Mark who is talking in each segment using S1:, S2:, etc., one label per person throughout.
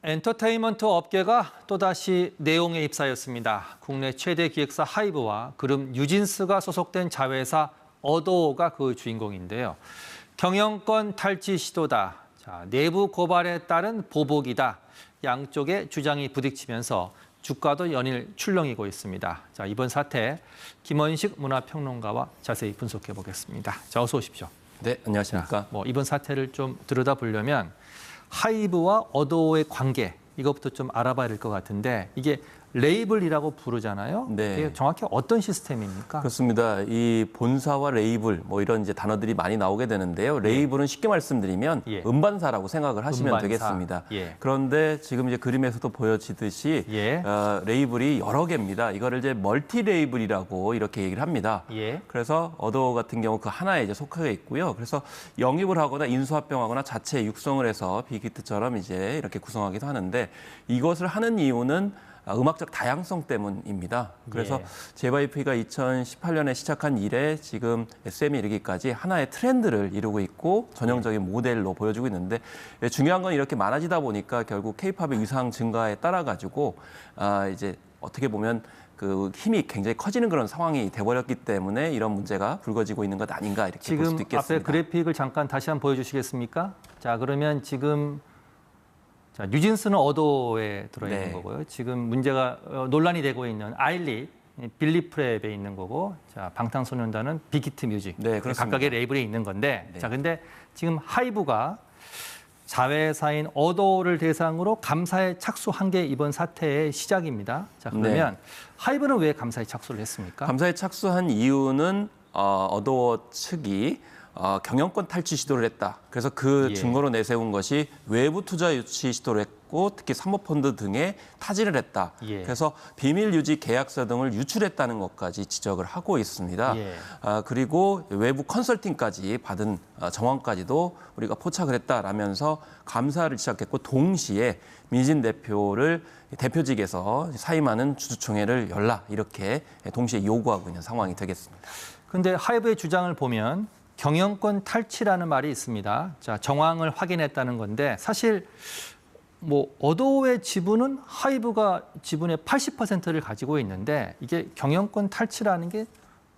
S1: 엔터테인먼트 업계가 또다시 내용에 휩싸였습니다. 국내 최대 기획사 하이브와 그룹 뉴진스가 소속된 자회사 어도어가 그 주인공인데요. 경영권 탈취 시도다, 내부 고발에 따른 보복이다. 양쪽의 주장이 부딪히면서 주가도 연일 출렁이고 있습니다. 이번 사태 김원식 문화평론가와 자세히 분석해 보겠습니다. 어서 오십시오.
S2: 네, 안녕하십니까.
S1: 이번 사태를 좀 들여다보려면 하이브와 어도어의 관계, 이것부터 좀 알아봐야 될 것 같은데 이게 레이블이라고 부르잖아요.
S2: 네.
S1: 이게 정확히 어떤 시스템입니까?
S2: 그렇습니다. 이 본사와 레이블 이런 이제 단어들이 많이 나오게 되는데요. 레이블은 쉽게 말씀드리면 음반사라고 생각을 하시면 되겠습니다. 그런데 지금 이제 그림에서도 보여지듯이 레이블이 여러 개입니다. 이거를 이제 멀티 레이블이라고 이렇게 얘기를 합니다. 그래서 어도어 같은 경우 그 하나에 이제 속하게 있고요. 그래서 영입을 하거나 인수합병하거나 자체 육성을 해서 빅히트처럼 이제 이렇게 구성하기도 하는데 이것을 하는 이유는 음악적 다양성 때문입니다. 그래서 JYP가 2018년에 시작한 이래 지금 SM에 이르기까지 하나의 트렌드를 이루고 있고 전형적인 모델로 보여주고 있는데 중요한 건 이렇게 많아지다 보니까 결국 K-팝의 위상 증가에 따라 가지고 이제 어떻게 보면 그 힘이 굉장히 커지는 그런 상황이 돼버렸기 때문에 이런 문제가 불거지고 있는 것 아닌가 이렇게 볼 수도 있겠습니다.
S1: 지금 앞에 그래픽을 잠깐 다시 한번 보여주시겠습니까? 그러면 지금 뉴진스는 어도어에 들어있는 거고요. 지금 문제가 논란이 되고 있는 아일리, 빌리프랩에 있는 거고, 방탄소년단은 빅히트 뮤직, 각각의 레이블에 있는 건데, 근데 지금 하이브가 자회사인 어도어를 대상으로 감사에 착수한 게 이번 사태의 시작입니다. 그러면 하이브는 왜 감사에 착수를 했습니까?
S2: 감사에 착수한 이유는 어도어 측이 경영권 탈취 시도를 했다. 그래서 그 증거로 내세운 것이 외부 투자 유치 시도를 했고 특히 사모펀드 등에 타진을 했다. 그래서 비밀 유지 계약서 등을 유출했다는 것까지 지적을 하고 있습니다. 그리고 외부 컨설팅까지 받은 정황까지도 우리가 포착을 했다라면서 감사를 시작했고 동시에 민진 대표를 대표직에서 사임하는 주주총회를 열라 이렇게 동시에 요구하고 있는 상황이 되겠습니다.
S1: 그런데 하이브의 주장을 보면 경영권 탈취라는 말이 있습니다. 정황을 확인했다는 건데 사실 어도어의 지분은 하이브가 지분의 80%를 가지고 있는데 이게 경영권 탈취라는 게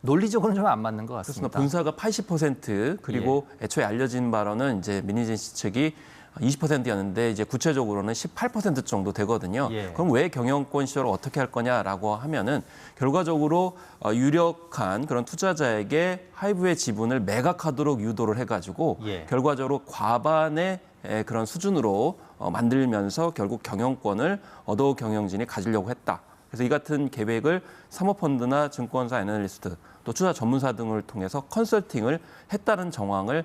S1: 논리적으로는 좀 안 맞는 것 같습니다.
S2: 본사가 80% 그리고 애초에 알려진 바로는 이제 민희진 씨 측이 20%였는데 이제 구체적으로는 18% 정도 되거든요. 그럼 왜 경영권 시효를 어떻게 할 거냐라고 하면은 결과적으로 유력한 그런 투자자에게 하이브의 지분을 매각하도록 유도를 해가지고 결과적으로 과반의 그런 수준으로 만들면서 결국 경영권을 어도어 경영진이 가지려고 했다. 그래서 이 같은 계획을 사모펀드나 증권사 애널리스트 또 투자 전문사 등을 통해서 컨설팅을 했다는 정황을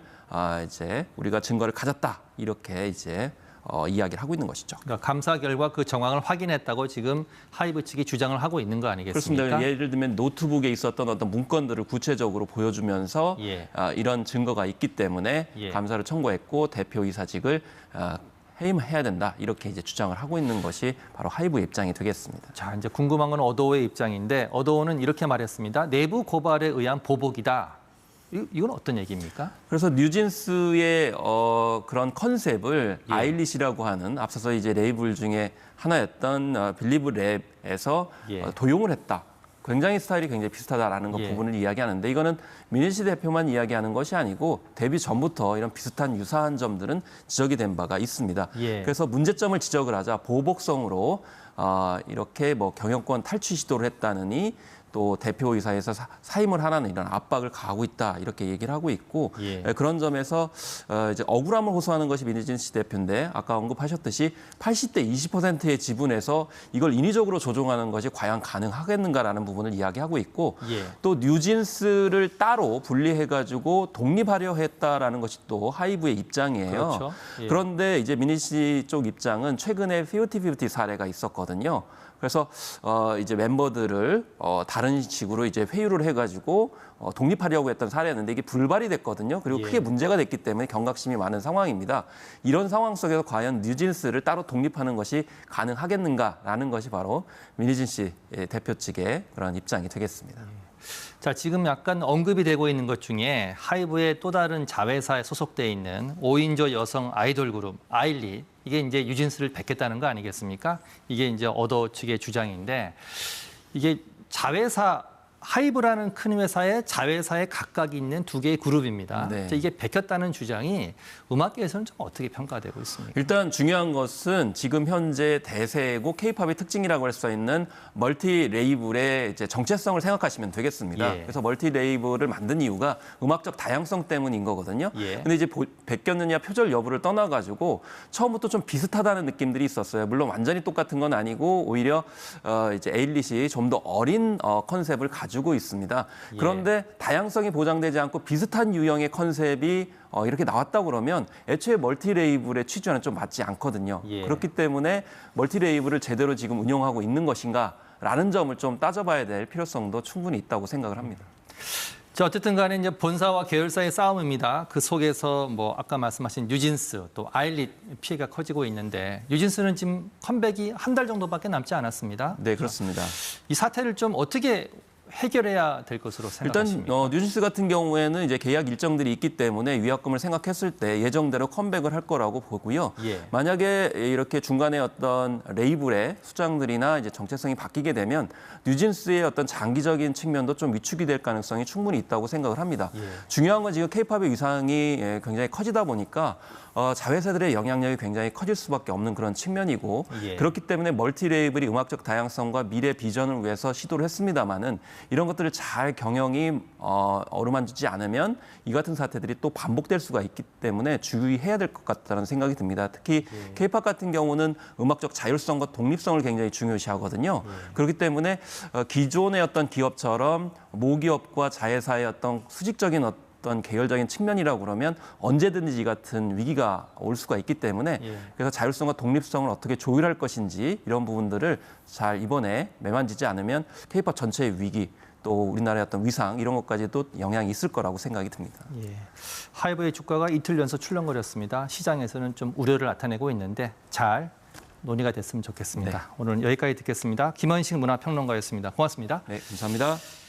S2: 이제 우리가 증거를 가졌다 이렇게 이제 이야기를 하고 있는 것이죠.
S1: 그러니까 감사 결과 그 정황을 확인했다고 지금 하이브 측이 주장을 하고 있는 거 아니겠습니까?
S2: 그렇습니다. 예를 들면 노트북에 있었던 어떤 문건들을 구체적으로 보여주면서 이런 증거가 있기 때문에 감사를 청구했고 대표이사직을 해임해야 된다 이렇게 이제 주장을 하고 있는 것이 바로 하이브의 입장이 되겠습니다.
S1: 이제 궁금한 건 어도어의 입장인데 어도어는 이렇게 말했습니다. 내부 고발에 의한 보복이다. 이건 어떤 얘기입니까?
S2: 그래서 뉴진스의 그런 컨셉을 아일리시라고 하는 앞서서 이제 레이블 중에 하나였던 빌리브랩에서 도용을 했다. 굉장히 스타일이 굉장히 비슷하다라는 부분을 이야기하는데 이거는 민희씨 대표만 이야기하는 것이 아니고 데뷔 전부터 이런 비슷한 유사한 점들은 지적이 된 바가 있습니다. 그래서 문제점을 지적을 하자 보복성으로 이렇게 경영권 탈취 시도를 했다느니 또 대표이사에서 사임을 하라는 이런 압박을 가하고 있다 이렇게 얘기를 하고 있고 그런 점에서 이제 억울함을 호소하는 것이 민희진 씨 대표인데 아까 언급하셨듯이 80대 20%의 지분에서 이걸 인위적으로 조종하는 것이 과연 가능하겠는가라는 부분을 이야기하고 있고 또 뉴진스를 따로 분리해가지고 독립하려 했다라는 것이 또 하이브의 입장이에요. 그런데 이제 민희 씨 쪽 입장은 최근에 50-50 사례가 있었거든요. 그래서 이제 멤버들을 다른 식으로 이제 회유를 해가지고 독립하려고 했던 사례였는데 이게 불발이 됐거든요. 그리고 크게 문제가 됐기 때문에 경각심이 많은 상황입니다. 이런 상황 속에서 과연 뉴진스를 따로 독립하는 것이 가능하겠는가라는 것이 바로 민희진 씨 대표 측의 그런 입장이 되겠습니다.
S1: 지금 약간 언급이 되고 있는 것 중에 하이브의 또 다른 자회사에 소속돼 있는 5인조 여성 아이돌 그룹 아일리 이게 이제 뉴진스를 뵙겠다는 거 아니겠습니까? 이게 이제 어도 측의 주장인데 이게 자회사 하이브라는 큰 회사의 자회사에 각각 있는 두 개의 그룹입니다.
S2: 네.
S1: 이게 베꼈다는 주장이 음악계에서는 좀 어떻게 평가되고 있습니까?
S2: 일단 중요한 것은 지금 현재 대세고 K-팝의 특징이라고 할 수 있는 멀티 레이블의 이제 정체성을 생각하시면 되겠습니다.
S1: 예.
S2: 그래서 멀티 레이블을 만든 이유가 음악적 다양성 때문인 거거든요.
S1: 예.
S2: 근데 이제 베꼈느냐 표절 여부를 떠나가지고 처음부터 좀 비슷하다는 느낌들이 있었어요. 물론 완전히 똑같은 건 아니고 오히려 이제 에일리시 좀 더 어린 컨셉을 가지고 있습니다. 그런데 다양성이 보장되지 않고 비슷한 유형의 컨셉이 이렇게 나왔다 그러면 애초에 멀티 레이블의 취지와는 좀 맞지 않거든요.
S1: 예.
S2: 그렇기 때문에 멀티 레이블을 제대로 지금 운영하고 있는 것인가라는 점을 좀 따져봐야 될 필요성도 충분히 있다고 생각을 합니다.
S1: 자, 어쨌든 간에 이제 본사와 계열사의 싸움입니다. 그 속에서 뭐 아까 말씀하신 뉴진스 또 아일릿 피해가 커지고 있는데 뉴진스는 지금 컴백이 한 달 정도밖에 남지 않았습니다.
S2: 네, 그렇습니다.
S1: 이 사태를 좀 어떻게 해결해야 될 것으로
S2: 일단
S1: 생각하십니까?
S2: 뉴진스 같은 경우에는 이제 계약 일정들이 있기 때문에 위약금을 생각했을 때 예정대로 컴백을 할 거라고 보고요.
S1: 예.
S2: 만약에 이렇게 중간에 어떤 레이블의 수장들이나 이제 정체성이 바뀌게 되면 뉴진스의 어떤 장기적인 측면도 좀 위축이 될 가능성이 충분히 있다고 생각을 합니다.
S1: 예.
S2: 중요한 건 지금 K-팝의 위상이 굉장히 커지다 보니까 자회사들의 영향력이 굉장히 커질 수밖에 없는 그런 측면이고
S1: 예.
S2: 그렇기 때문에 멀티 레이블이 음악적 다양성과 미래 비전을 위해서 시도를 했습니다마는 이런 것들을 잘 경영이 어루만지지 않으면 이 같은 사태들이 또 반복될 수가 있기 때문에 주의해야 될 것 같다는 생각이 듭니다. 특히 K-팝 같은 경우는 음악적 자율성과 독립성을 굉장히 중요시하거든요. 그렇기 때문에 기존의 어떤 기업처럼 모기업과 자회사의 어떤 수직적인 어떤 계열적인 측면이라고 그러면 언제든지 이 같은 위기가 올 수가 있기 때문에 그래서 자율성과 독립성을 어떻게 조율할 것인지 이런 부분들을 잘 이번에 매만지지 않으면 K-팝 전체의 위기 또 우리나라의 어떤 위상 이런 것까지도 영향이 있을 거라고 생각이 듭니다.
S1: 예. 하이브의 주가가 이틀 연속 출렁거렸습니다. 시장에서는 좀 우려를 나타내고 있는데 잘 논의가 됐으면 좋겠습니다.
S2: 네.
S1: 오늘은 여기까지 듣겠습니다. 김원식 문화평론가였습니다. 고맙습니다.
S2: 네, 감사합니다.